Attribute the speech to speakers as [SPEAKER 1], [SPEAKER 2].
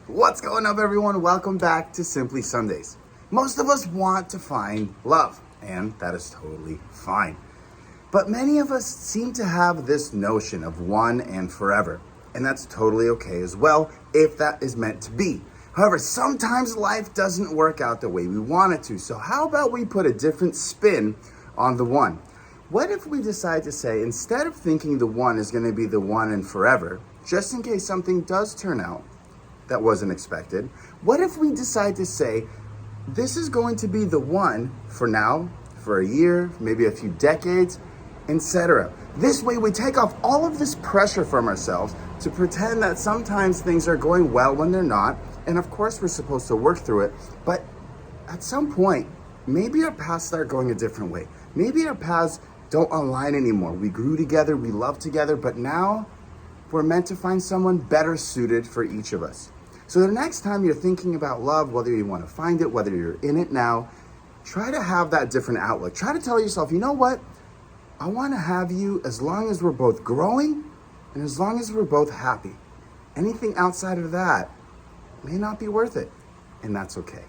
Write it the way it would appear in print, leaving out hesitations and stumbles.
[SPEAKER 1] What's going up, everyone? Welcome back to Simply Sundays. Most of us want to find love, and that is totally fine. But many of us seem to have this notion of one and forever, and that's totally okay as well if that is meant to be. However, sometimes life doesn't work out the way we want it to, so how about we put a different spin on the one? What if we decide to say, instead of thinking the one is going to be the one and forever, just in case something does turn out that wasn't expected, what if we decide to say, this is going to be the one for now, for a year, maybe a few decades, etc. This way we take off all of this pressure from ourselves to pretend that sometimes things are going well when they're not, and of course we're supposed to work through it, but at some point, maybe our paths start going a different way. Maybe our paths don't align anymore. We grew together, we loved together, but now we're meant to find someone better suited for each of us. So the next time you're thinking about love, whether you want to find it, whether you're in it now, try to have that different outlook. Try to tell yourself, you know what? I want to have you as long as we're both growing and as long as we're both happy. Anything outside of that may not be worth it, and that's okay.